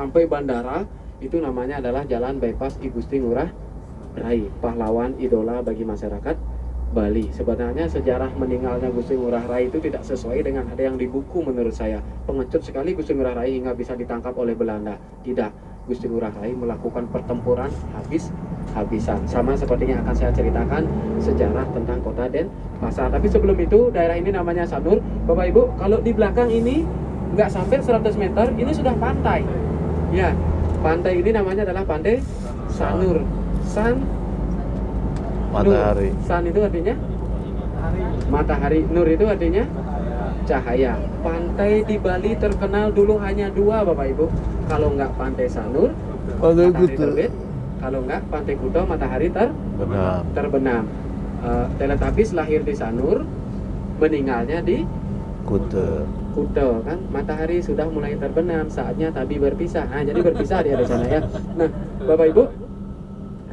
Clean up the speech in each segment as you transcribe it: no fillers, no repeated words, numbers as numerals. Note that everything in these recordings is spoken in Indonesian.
sampai bandara, itu namanya adalah Jalan Bypass I Gusti Ngurah Rai, pahlawan idola bagi masyarakat Bali. Sebenarnya sejarah meninggalnya Gusti Ngurah Rai itu tidak sesuai dengan ada yang di buku menurut saya. Pengecut sekali Gusti Ngurah Rai hingga bisa ditangkap oleh Belanda. Tidak, Gusti Ngurah Rai melakukan pertempuran habis-habisan. Sama seperti yang akan saya ceritakan sejarah tentang kota Denpasar. Tapi sebelum itu, daerah ini namanya Sanur. Bapak Ibu, kalau di belakang ini nggak sampai 100 meter, ini sudah pantai. Ya, pantai ini namanya adalah Pantai Sanur. Matahari. Nur. San itu artinya matahari, nur itu artinya cahaya. Pantai di Bali terkenal dulu hanya dua, Bapak Ibu. Kalau nggak Pantai Sanur, matahari terbit. Kalau nggak Pantai Kuta, matahari terbenam. Teletubbies lahir di Sanur, meninggalnya di Kuta kan. Matahari sudah mulai terbenam, saatnya Tabi berpisah. Nah, jadi berpisah dia di sana ya. Nah, Bapak Ibu,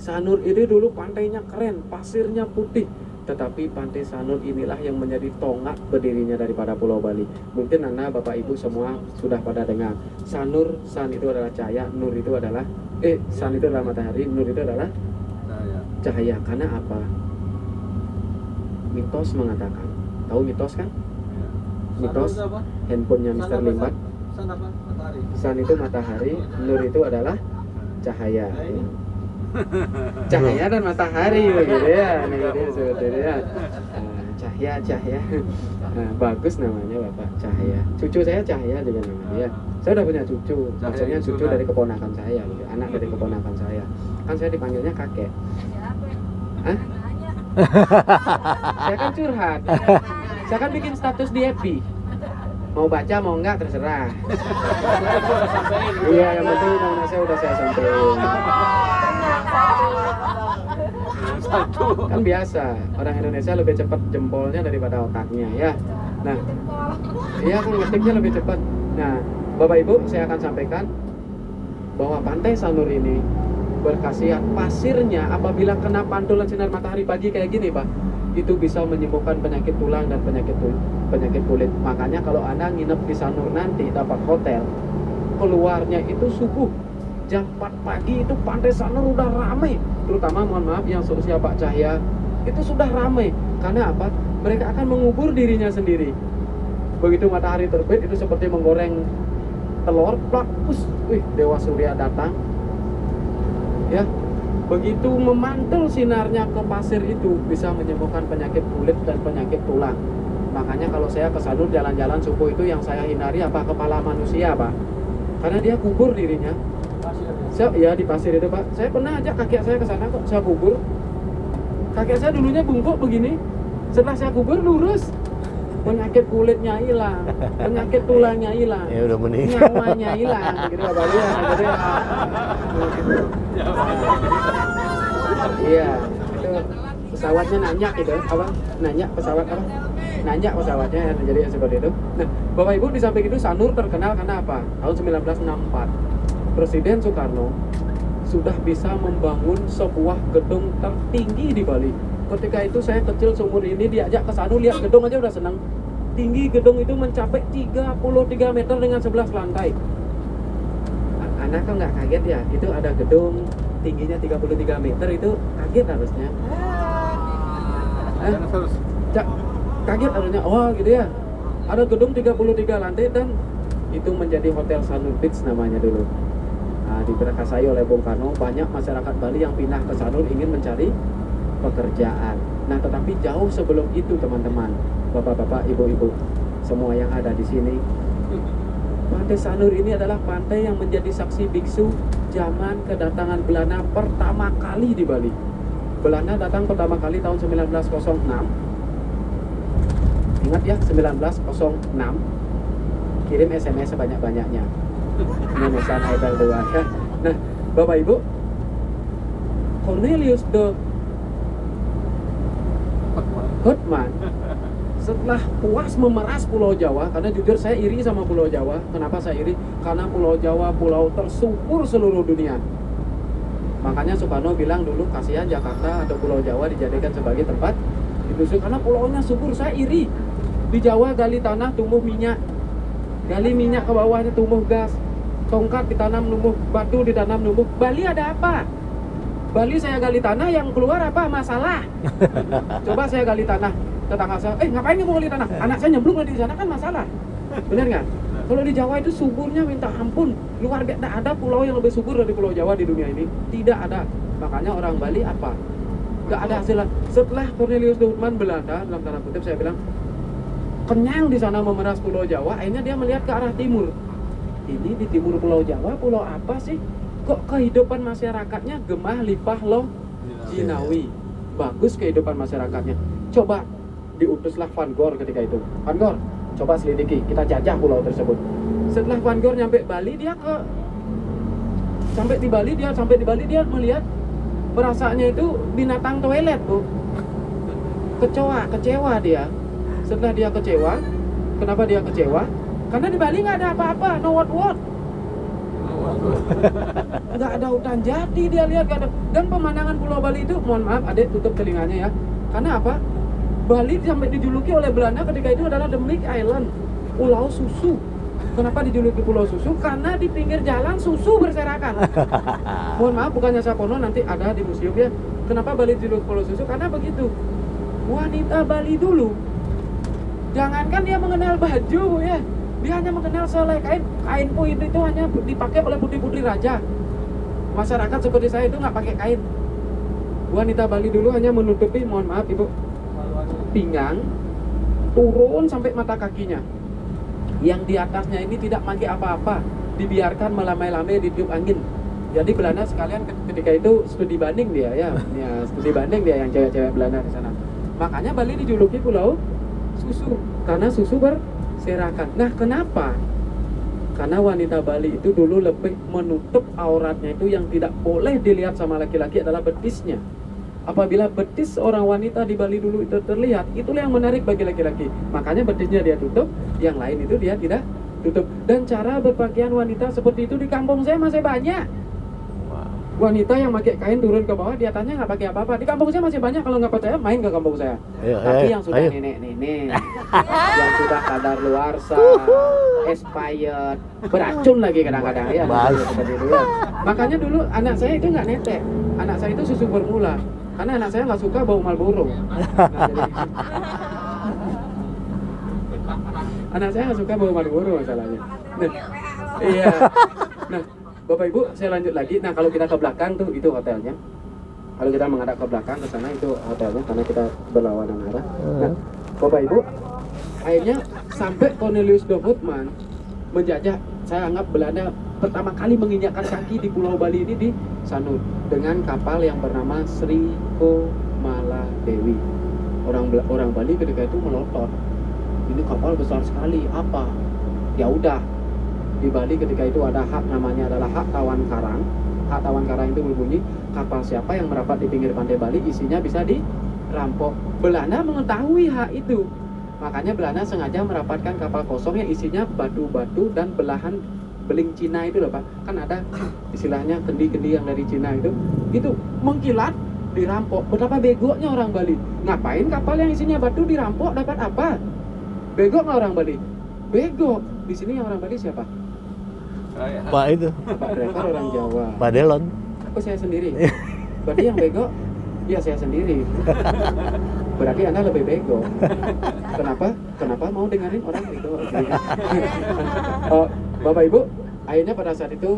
Sanur ini dulu pantainya keren, pasirnya putih. Tetapi Pantai Sanur inilah yang menjadi tonggak berdirinya daripada Pulau Bali. Mungkin Anda, Bapak Ibu semua sudah pada dengar. Sanur, san itu adalah cahaya, nur itu adalah san itu adalah matahari, nur itu adalah cahaya. Karena apa? Mitos mengatakan. Tahu mitos kan? Mitos handphonenya Mr. Limbat. San itu matahari, nur itu adalah cahaya. Cahaya dan matahari begitu ya. Nah, jadi sebetulnya cahaya. Nah, bagus namanya Bapak, Cahaya. Cucu saya Cahaya juga namanya ya. Saya udah punya cucu, maksudnya cucu dari keponakan saya, gitu. Anak dari keponakan saya. Kan saya dipanggilnya kakek. Hah? Saya kan curhat. Saya kan bikin status di FB. Mau baca mau enggak terserah. Iya, yang penting undang-undang saya udah saya sampaikan. Kan biasa, orang Indonesia lebih cepat jempolnya daripada otaknya ya. Nah, iya kan ngetiknya lebih cepat. Nah, Bapak Ibu, saya akan sampaikan bahwa Pantai Sanur ini berkhasiat pasirnya apabila kena pantulan sinar matahari pagi kayak gini, Pak, itu bisa menyembuhkan penyakit tulang dan penyakit kulit. Makanya kalau Anda nginep di Sanur nanti dapat hotel, keluarnya itu subuh jam 4 pagi itu Pantai Sanur udah ramai. Terutama mohon maaf yang seusia Pak Cahya itu sudah ramai. Karena apa? Mereka akan mengubur dirinya sendiri. Begitu matahari terbit itu seperti menggoreng telur, plak, wih, Dewa Surya datang. Ya, begitu memantul sinarnya ke pasir itu bisa menyembuhkan penyakit kulit dan penyakit tulang. Makanya kalau saya ke Sanur jalan-jalan subuh itu yang saya hindari apa? Kepala manusia, Pak. Karena dia kubur dirinya. Ya di pasir itu, Pak. Saya pernah ajak kakek saya ke sana kok, saya kubur. Kakek saya dulunya bungkuk begini. Setelah saya kubur lurus. Penyakit kulitnya hilang, penyakit tulangnya hilang, ya udah meninggal, nyawanya hilang, gitu Bapak ya. Iya, itu pesawatnya nanyak gitu, apa? Nanyak pesawat apa? Nanyak pesawatnya, jadi seperti itu. Nah, Bapak Ibu, di samping itu Sanur terkenal karena apa? Tahun 1964, Presiden Soekarno sudah bisa membangun sebuah gedung tertinggi di Bali. Ketika itu saya kecil seumur ini diajak ke Sanur, lihat gedung aja udah senang. Tinggi gedung itu mencapai 33 meter dengan 11 lantai. Anak kan nggak kaget ya? Itu ada gedung tingginya 33 meter, itu kaget harusnya. Kaget harusnya, wah gitu ya. Ada gedung 33 lantai dan itu menjadi Hotel Sanur Beach namanya dulu. Nah, diberkasai oleh Bung Karno, banyak masyarakat Bali yang pindah ke Sanur ingin mencari pekerjaan. Nah, tetapi jauh sebelum itu teman-teman, bapak-bapak, ibu-ibu, semua yang ada di sini, Pantai Sanur ini adalah pantai yang menjadi saksi biksu zaman kedatangan Belanda pertama kali di Bali. Belanda datang pertama kali tahun 1906. Ingat ya, 1906. Kirim SMS sebanyak-banyaknya. Memesan Eiffel 2 ya. Nah, Bapak Ibu, Cornelius de Houtman setelah puas memeras Pulau Jawa, karena jujur saya iri sama Pulau Jawa. Kenapa saya iri? Karena Pulau Jawa pulau tersubur seluruh dunia. Makanya Soekarno bilang dulu kasihan Jakarta atau Pulau Jawa dijadikan sebagai tempat industri karena pulaunya subur. Saya iri. Di Jawa gali tanah tumbuh minyak, gali minyak ke bawahnya tumbuh gas. tongkat ditanam numbuh, batu ditanam numbuh. Bali ada apa? Bali saya gali tanah, yang keluar apa? Masalah. Coba saya gali tanah, tetangga saya, ngapain kamu gali tanah? Anak saya nyemplung di sana kan masalah. Benar nggak? Kalau di Jawa itu suburnya minta ampun, luar biasa. Tidak ada pulau yang lebih subur dari Pulau Jawa di dunia ini. Tidak ada. Makanya orang Bali apa? Nggak ada hasilnya. Setelah Cornelius de Houtman Belanda, dalam tanda kutip saya bilang, kenyang di sana memeras Pulau Jawa, akhirnya dia melihat ke arah timur. Ini di timur Pulau Jawa, pulau apa sih? Kok kehidupan masyarakatnya gemah lipah loh jinawi. Bagus kehidupan masyarakatnya. Coba diutuslah Van Gogh ketika itu. Van Gogh, coba selidiki, kita jajah pulau tersebut. Setelah Van Gogh nyampe Bali, sampai di Bali dia melihat perasaannya itu binatang toilet, Bu. Kecewa dia. Setelah dia kecewa, kenapa dia kecewa? Karena di Bali nggak ada apa-apa, no what. Nggak ada hutan jati dia lihat, nggak ada. Dan pemandangan Pulau Bali itu, mohon maaf, adik tutup telinganya ya. Karena apa? Bali sampai dijuluki oleh Belanda ketika itu adalah the Milk Island, Pulau Susu. Kenapa dijuluki Pulau Susu? Karena di pinggir jalan susu berserakan. Mohon maaf, bukannya Sapono, nanti ada di museum ya. Kenapa Bali dijuluki Pulau Susu? Karena begitu. Wanita Bali dulu, jangankan dia mengenal baju ya, dia hanya mengenal selai kain. Kain puin itu hanya dipakai oleh putri-putri raja. Masyarakat seperti saya itu nggak pakai kain. Wanita Bali dulu hanya menutupi, mohon maaf ibu, pinggang turun sampai mata kakinya. Yang di atasnya ini tidak pakai apa-apa, dibiarkan melamai-lamai ditiup angin. Jadi Belanda sekalian ketika itu studi banding dia ya, studi banding dia yang cewek-cewek Belanda di sana. Makanya Bali dijuluki Pulau Susu karena susu berserakan. Nah, kenapa? Karena wanita Bali itu dulu lebih menutup auratnya, itu yang tidak boleh dilihat sama laki-laki adalah betisnya. Apabila betis seorang wanita di Bali dulu itu terlihat, itulah yang menarik bagi laki-laki. Makanya betisnya dia tutup, yang lain itu dia tidak tutup. Dan cara berpakaian wanita seperti itu di kampung saya masih banyak. Wanita yang pakai kain turun ke bawah, di atasnya nggak pakai apa-apa. Di kampung saya masih banyak. Kalau nggak percaya, main ke kampung saya. Tapi yang sudah nenek-nenek, yang sudah kadaluarsa, expired, beracun lagi kadang-kadang ya. Seperti itu ya. Makanya dulu anak saya itu nggak netek. Anak saya itu susu formula. Karena anak saya nggak suka bau Marlboro. Anak saya nggak suka bau Marlboro masalahnya. Iya. Nah, Bapak Ibu, saya lanjut lagi. Nah, kalau kita ke belakang tuh itu hotelnya. Kalau kita menghadap ke belakang ke sana itu hotelnya karena kita berlawanan arah. Nah, Bapak Ibu, akhirnya sampai Cornelius de Houtman menjajah. Saya anggap Belanda pertama kali menginjakkan kaki di Pulau Bali ini di Sanur dengan kapal yang bernama Sri Komala Dewi. Orang Bali ketika itu melotot. Ini kapal besar sekali, apa? Ya udah. Di Bali ketika itu ada hak, namanya adalah hak tawan karang. Hak tawan karang itu berbunyi, kapal siapa yang merapat di pinggir pantai Bali isinya bisa dirampok. Belanda mengetahui hak itu, makanya Belanda sengaja merapatkan kapal kosong yang isinya batu-batu dan belahan beling Cina itu loh Pak. Kan ada istilahnya kendi-kendi yang dari Cina itu mengkilat, dirampok. Betapa begonya orang Bali. Ngapain kapal yang isinya batu dirampok, dapat apa? Bego nggak orang Bali? Bego. Di sini yang orang Bali siapa? Pak itu. Pak driver orang Jawa. Pak Delon. Aku saya sendiri. Berarti yang bego, ya saya sendiri. Berarti Anda lebih bego. Kenapa mau dengerin orang bego? Oh, Bapak Ibu, akhirnya pada saat itu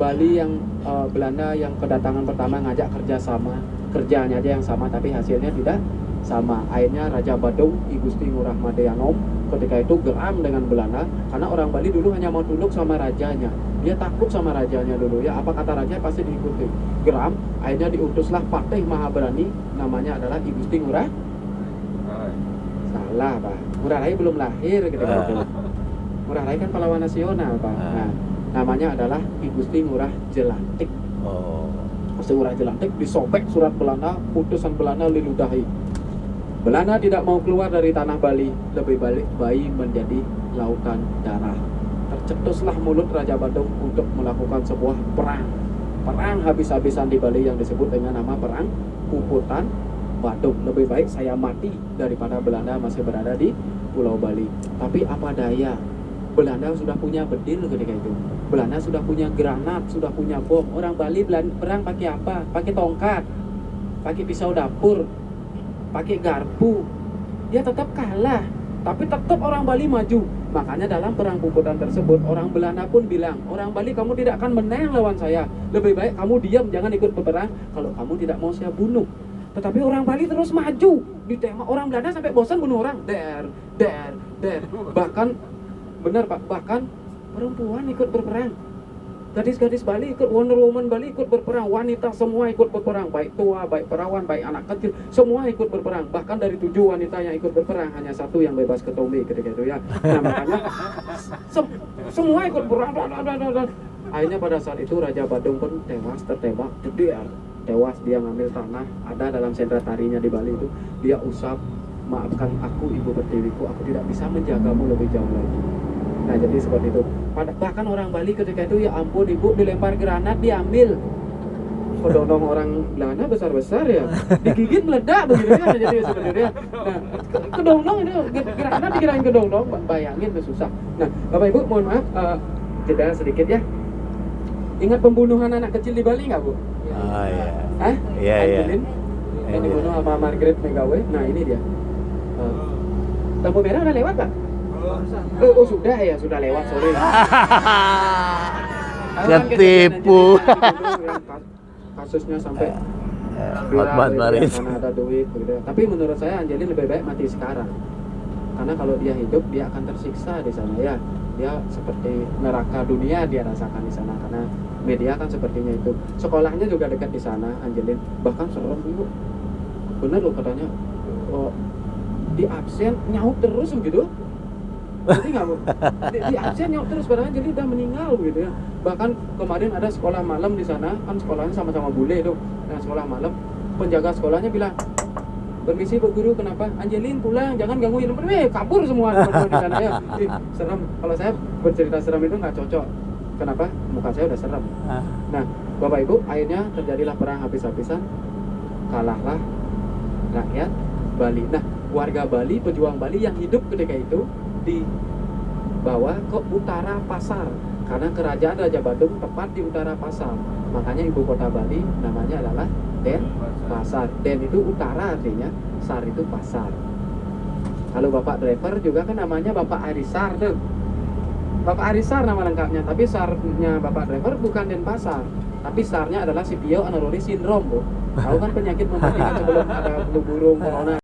Bali yang Belanda yang kedatangan pertama ngajak kerjasama, kerjanya aja yang sama tapi hasilnya tidak sama. Akhirnya Raja Badung, I Gusti Ngurah Madyanom ketika itu geram dengan Belanda karena orang Bali dulu hanya mau tunduk sama rajanya. Dia takut sama rajanya dulu ya, apa kata raja pasti diikuti. Geram, akhirnya diutuslah Patih Mahaberani, namanya adalah I Gusti Ngurah. Salah Pak, Ngurah Rai belum lahir ketika itu. Ngurah Rai kan pahlawan nasional Pak. Nah, namanya adalah I Gusti Ngurah Jelantik. Gusti Ngurah Jelantik disobek surat Belanda, putusan Belanda diludahi. Belanda tidak mau keluar dari tanah Bali, lebih baik menjadi lautan darah. Tercetuslah mulut Raja Badung untuk melakukan sebuah perang habis-habisan di Bali yang disebut dengan nama Perang Puputan Badung. Lebih baik saya mati daripada Belanda masih berada di Pulau Bali. Tapi apa daya, Belanda sudah punya bedil ketika itu. Belanda sudah punya granat, sudah punya bom. Orang Bali perang pakai apa? Pakai tongkat, pakai pisau dapur, pakai garpu. Dia tetap kalah, tapi tetap orang Bali maju. Makanya dalam perang Puputan tersebut, orang Belanda pun bilang, orang Bali kamu tidak akan menang lawan saya. Lebih baik kamu diam, jangan ikut berperang. Kalau kamu tidak mau saya bunuh. Tetapi orang Bali terus maju. Ditembak orang Belanda sampai bosan bunuh orang. Der. Bahkan, benar Pak, bahkan perempuan ikut berperang. Gadis-gadis Bali ikut, Wonder Woman Bali ikut berperang, wanita semua ikut berperang, baik tua, baik perawan, baik anak kecil, semua ikut berperang. Bahkan dari 7 wanita yang ikut berperang, hanya 1 yang bebas ketombe ketika itu ya. Nah makanya semua ikut berperang. Akhirnya pada saat itu Raja Badung pun tewas, tertembak, tewas. Dia ngambil tanah, ada dalam sendra tarinya di Bali itu, dia usap, maafkan aku Ibu Pertiwiku, aku tidak bisa menjagamu lebih jauh lagi. Nah jadi seperti itu. Bahkan orang Bali ketika itu, ya ampun Ibu, dilempar granat diambil. Kedondong orang Belanda besar-besar ya, digigit meledak begitu ya. Jadi sebenarnya, nah kedondong itu granat dikirain kedondong, bayangin itu susah. Nah Bapak Ibu mohon maaf, jeda sedikit ya. Ingat pembunuhan anak kecil di Bali nggak Bu? Oh iya. Hah? Iya. Angelin yang dibunuh sama Margaret Megawe. Nah ini dia. Lampu merah udah lewat Pak? Oh sudah ya, sudah lewat, sorry. Ketipu. Kasusnya sampai Hotman Paris. karena ada duit gitu. Tapi menurut saya Angelin lebih baik mati sekarang. Karena kalau dia hidup dia akan tersiksa di sana ya. Dia seperti neraka dunia dia rasakan di sana karena media kan sepertinya itu. Sekolahnya juga dekat di sana Angelin. Bahkan seorang ibu bener loh katanya, oh, di absen nyaut terus begitu. Jadi nggak di absen nyaut terus, padahal jadi udah meninggal gitu ya. Bahkan kemarin ada sekolah malam di sana, kan sekolahnya sama-sama bule tuh. Nah sekolah malam, penjaga sekolahnya bilang, permisi Bu Guru, kenapa? Angelin pulang, jangan gangguin. Kabur semua teman-teman di sana ya. Serem. Kalau saya bercerita serem itu nggak cocok. Kenapa? Muka saya udah serem. Nah Bapak Ibu, akhirnya terjadilah perang habis-habisan, kalahlah rakyat Bali. Nah warga Bali, pejuang Bali yang hidup ketika itu dibawa ke utara pasar karena kerajaan Raja Badung tepat di utara pasar. Makanya ibu kota Bali namanya adalah Denpasar. Den itu utara artinya, sar itu pasar. Kalau Bapak driver juga kan namanya Bapak Arisar tuh. Bapak Arisar nama lengkapnya, tapi sarnya Bapak driver bukan Denpasar, tapi sarnya adalah Scipio Aneroli Syndrome Bu. Tahu kan penyakit mematikan sebelum ada flu burung, corona.